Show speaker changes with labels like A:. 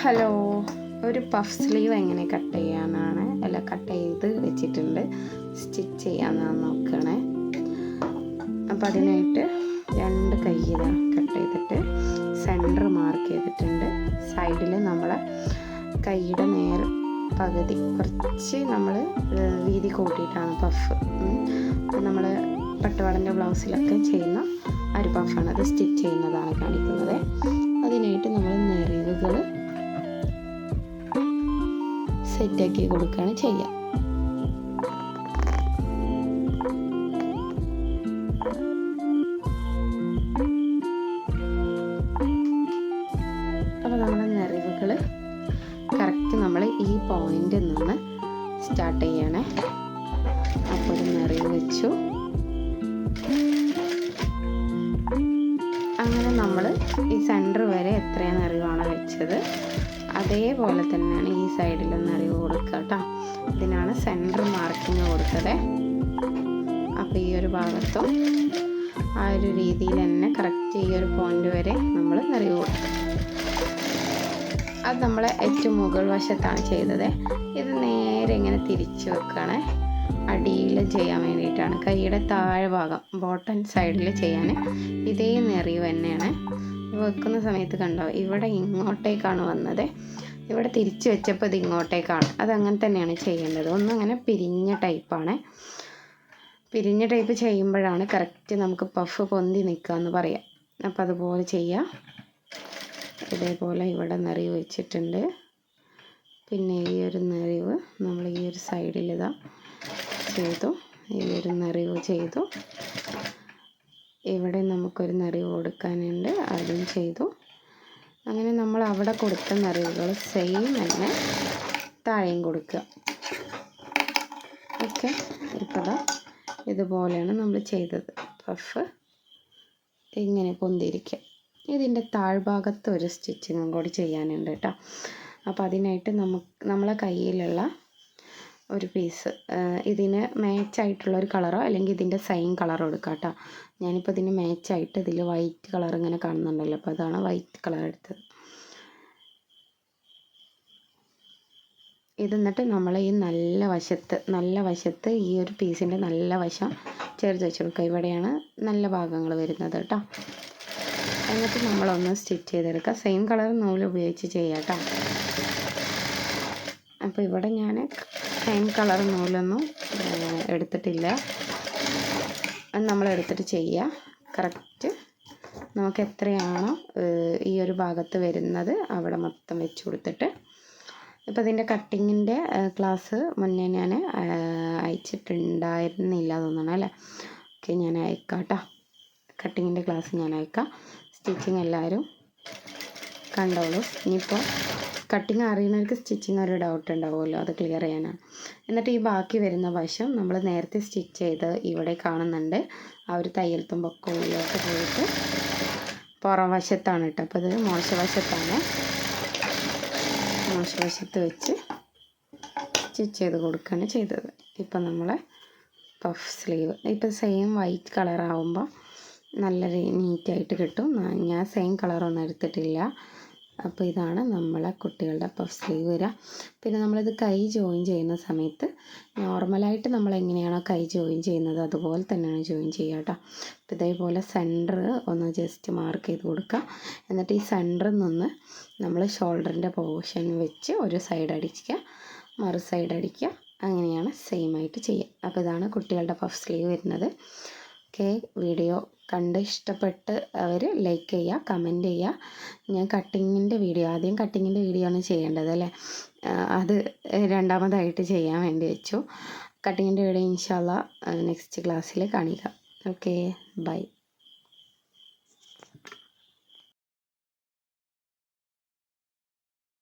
A: Hello, ഒരു puff sleeve എങ്ങനെ cut ചെയ്യാനാണ്, കട്ട് ചെയ്ത് വെച്ചിട്ടുണ്ട്. സ്റ്റിച്ച് ചെയ്യാനാണ് നോക്കണേ. അപ്പം അതിനായിട്ട് 2 കയ്യിൽ കട്ട് ചെയ്തിട്ട് സെൻറ്റർ മാർക്ക് ചെയ്തിട്ടുണ്ട്. സൈഡിൽ നമ്മളെ കൈയുടെ പകുതി കുറച്ച് നമ്മൾ വീതി കൂട്ടിയിട്ടാണ് പഫ്. അപ്പം നമ്മൾ പട്ടുപാവാടൻ്റെ ബ്ലൗസിലൊക്കെ ചെയ്യുന്ന ഒരു പഫാണ്. അത് സ്റ്റിച്ച് ചെയ്യുന്നതാണ് കാണിക്കുന്നത്. അതിനായിട്ട് നമ്മൾ നെറിവുകൾ സെറ്റാക്കി കൊടുക്കുകയാണ് ചെയ്യുക. അപ്പോൾ നമ്മുടെ നെറിവുകൾ കറക്റ്റ് നമ്മൾ ഈ പോയിന്റിൽ നിന്ന് സ്റ്റാർട്ട് ചെയ്യണേ. അപ്പോൾ ഒരു നെറിവ് വെച്ചു. അങ്ങനെ നമ്മൾ ഈ സെൻറ്റർ വരെ എത്രയാണ് നെറിവാണ് വെച്ചത് അതേപോലെ തന്നെയാണ് ഈ സൈഡിലും നെറിവ് കൊടുക്കുക കേട്ടോ. ഇതിനാണ് സെൻറ്റർ മാർക്കിങ് കൊടുത്തത്. അപ്പോൾ ഈ ഒരു ഭാഗത്തും ആ ഒരു രീതിയിൽ തന്നെ കറക്റ്റ് ഈ ഒരു പോയിന്റ് വരെ നമ്മൾ നെറിവ് കൊടുക്കും. അത് നമ്മൾ ഏറ്റവും മുകൾ വശത്താണ് ചെയ്തത്. ഇത് നേരെ ഇങ്ങനെ തിരിച്ച് വെക്കുകയാണ്. അടിയിൽ ചെയ്യാൻ വേണ്ടിയിട്ടാണ്. കൈയുടെ താഴെ ഭാഗം ബോട്ടം സൈഡിൽ ചെയ്യാൻ ഇതേ നെറിവ് തന്നെയാണ്. വെക്കുന്ന സമയത്ത് കണ്ടോ, ഇവിടെ ഇങ്ങോട്ടേക്കാണ് വന്നത്. ഇവിടെ തിരിച്ച് വെച്ചപ്പോൾ ഇത് ഇങ്ങോട്ടേക്കാണ്. അതങ്ങനെ തന്നെയാണ് ചെയ്യേണ്ടത്. ഒന്നങ്ങനെ പിരിഞ്ഞ ടൈപ്പാണ്. പിരിഞ്ഞ ടൈപ്പ് ചെയ്യുമ്പോഴാണ് കറക്റ്റ് നമുക്ക് പഫ് പൊന്തി നിൽക്കുക എന്ന് പറയാം. അപ്പോൾ അതുപോലെ ചെയ്യാം. ഇതേപോലെ ഇവിടെ നെറിവ് വെച്ചിട്ടുണ്ട്. പിന്നെ ഈ ഒരു നെറിവ് നമ്മൾ ഈ ഒരു സൈഡിൽ ചെയ്തു. ഈ ഒരു നെറിവ് ചെയ്തു. ഇവിടെ നമുക്കൊരു നെറിവ് കൊടുക്കാനുണ്ട്, അതും ചെയ്തു. അങ്ങനെ നമ്മൾ അവിടെ കൊടുത്ത നെറിവുകൾ സെയിം തന്നെ താഴെയും കൊടുക്കുക. ഓക്കെ, ഇപ്പോൾ ഇതുപോലെയാണ് നമ്മൾ ചെയ്തത്. പഫ് ഇങ്ങനെ പൊന്തിരിക്കുക. ഇതിൻ്റെ താഴ്ഭാഗത്ത് ഒരു സ്റ്റിച്ചിങ്ങും കൂടി ചെയ്യാനുണ്ട് കേട്ടോ. അപ്പോൾ അതിനായിട്ട് നമ്മളെ കയ്യിലുള്ള ഒരു പീസ് ഇതിന് മാച്ചായിട്ടുള്ള ഒരു കളറോ അല്ലെങ്കിൽ ഇതിൻ്റെ സെയിം കളറോ എടുക്കാം കേട്ടോ. ഞാനിപ്പോൾ ഇതിന് മാച്ചായിട്ട് ഇതിൽ വൈറ്റ് കളർ ഇങ്ങനെ കാണുന്നുണ്ടല്ലോ, അപ്പോൾ അതാണ് വൈറ്റ് കളർ എടുത്തത്. ഇത് എന്നിട്ട് നമ്മൾ ഈ നല്ല വശത്ത് ഈ ഒരു പീസിൻ്റെ നല്ല വശം ചേർത്ത് വെച്ച് കൊടുക്കുക. ഇവിടെയാണ് നല്ല ഭാഗങ്ങൾ വരുന്നത് കേട്ടോ. എന്നിട്ട് നമ്മളൊന്ന് സ്റ്റിച്ച് ചെയ്തെടുക്കുക. സെയിം കളർ നൂല് ഉപയോഗിച്ച് ചെയ്യാം കേട്ടോ. അപ്പോൾ ഇവിടെ ഞാൻ സെയിം കളർ നൂലൊന്നും എടുത്തിട്ടില്ല. അത് നമ്മളെടുത്തിട്ട് ചെയ്യുക. കറക്റ്റ് നമുക്ക് എത്രയാണോ ഈ ഒരു ഭാഗത്ത് വരുന്നത് അവിടെ മൊത്തം വെച്ച് കൊടുത്തിട്ട്. ഇപ്പോൾ ഇതിൻ്റെ കട്ടിങ്ങിൻ്റെ ക്ലാസ് മുന്നേ ഞാൻ അയച്ചിട്ടുണ്ടായിരുന്നില്ല തോന്നണം അല്ലേ. ഓക്കെ, ഞാൻ അയക്കാം കേട്ടോ. കട്ടിങ്ങിൻ്റെ ക്ലാസ് ഞാൻ അയക്കാം. സ്റ്റിച്ചിങ് എല്ലാവരും കണ്ടോളൂ. ഇനിയിപ്പോൾ കട്ടിങ് അറിയുന്നവർക്ക് സ്റ്റിച്ചിങ് ഒരു ഡൗട്ട് ഉണ്ടാവുമല്ലോ, അത് ക്ലിയർ ചെയ്യാനാണ്. എന്നിട്ട് ഈ ബാക്കി വരുന്ന വശം നമ്മൾ നേരത്തെ സ്റ്റിച്ച് ചെയ്ത് ഇവിടെ കാണുന്നുണ്ട്. ആ ഒരു തയ്യൽ തുമ്പൊക്കെ ഉള്ളിലോട്ട് പോയിട്ട് പുറം വശത്താണ് കേട്ടോ. അപ്പോൾ ഇത് മോശവശത്ത് വെച്ച് സ്റ്റിച്ച് ചെയ്ത് കൊടുക്കുകയാണ് ചെയ്തത്. ഇപ്പം നമ്മളെ പഫ് സ്ലീവ് ഇപ്പം സെയിം വൈറ്റ് കളറാവുമ്പോൾ നല്ല നീറ്റായിട്ട് കിട്ടും. ഞാൻ സെയിം കളറൊന്നും എടുത്തിട്ടില്ല. അപ്പോൾ ഇതാണ് നമ്മളെ കുട്ടികളുടെ പഫ് സ്ലീവ് വരിക. പിന്നെ നമ്മളിത് കൈ ജോയിൻ ചെയ്യുന്ന സമയത്ത് നോർമലായിട്ട് നമ്മൾ എങ്ങനെയാണോ കൈ ജോയിൻ ചെയ്യുന്നത് അതുപോലെ തന്നെയാണ് ജോയിൻ ചെയ്യുക കേട്ടോ. അപ്പോൾ ഇതേപോലെ സെൻറ്റർ ഒന്ന് ജസ്റ്റ് മാർക്ക് ചെയ്ത് കൊടുക്കുക. എന്നിട്ട് ഈ സെൻറ്ററിൽ നിന്ന് നമ്മൾ ഷോൾഡറിൻ്റെ പോർഷൻ വെച്ച് ഒരു സൈഡ് അടിക്കുക, മറു സൈഡ് അടിക്കുക. അങ്ങനെയാണ് സെയിം ആയിട്ട് ചെയ്യുക. അപ്പോൾ ഇതാണ് കുട്ടികളുടെ പഫ് സ്ലീവ് വരുന്നത്. ഓക്കെ, വീഡിയോ കണ്ട് ഇഷ്ടപ്പെട്ട് അവർ ലൈക്ക് ചെയ്യുക, കമൻറ്റ് ചെയ്യുക. ഞാൻ ആദ്യം കട്ടിങ്ങിൻ്റെ വീഡിയോ ആണ് ചെയ്യേണ്ടത് അല്ലേ. അത് രണ്ടാമതായിട്ട് ചെയ്യാൻ വേണ്ടി വെച്ചു. കട്ടിങ്ങിൻ്റെ വീഡിയോ ഇൻഷാ അല്ലാഹ് നെക്സ്റ്റ് ക്ലാസ്സിൽ കാണിക്കാം. Okay, by.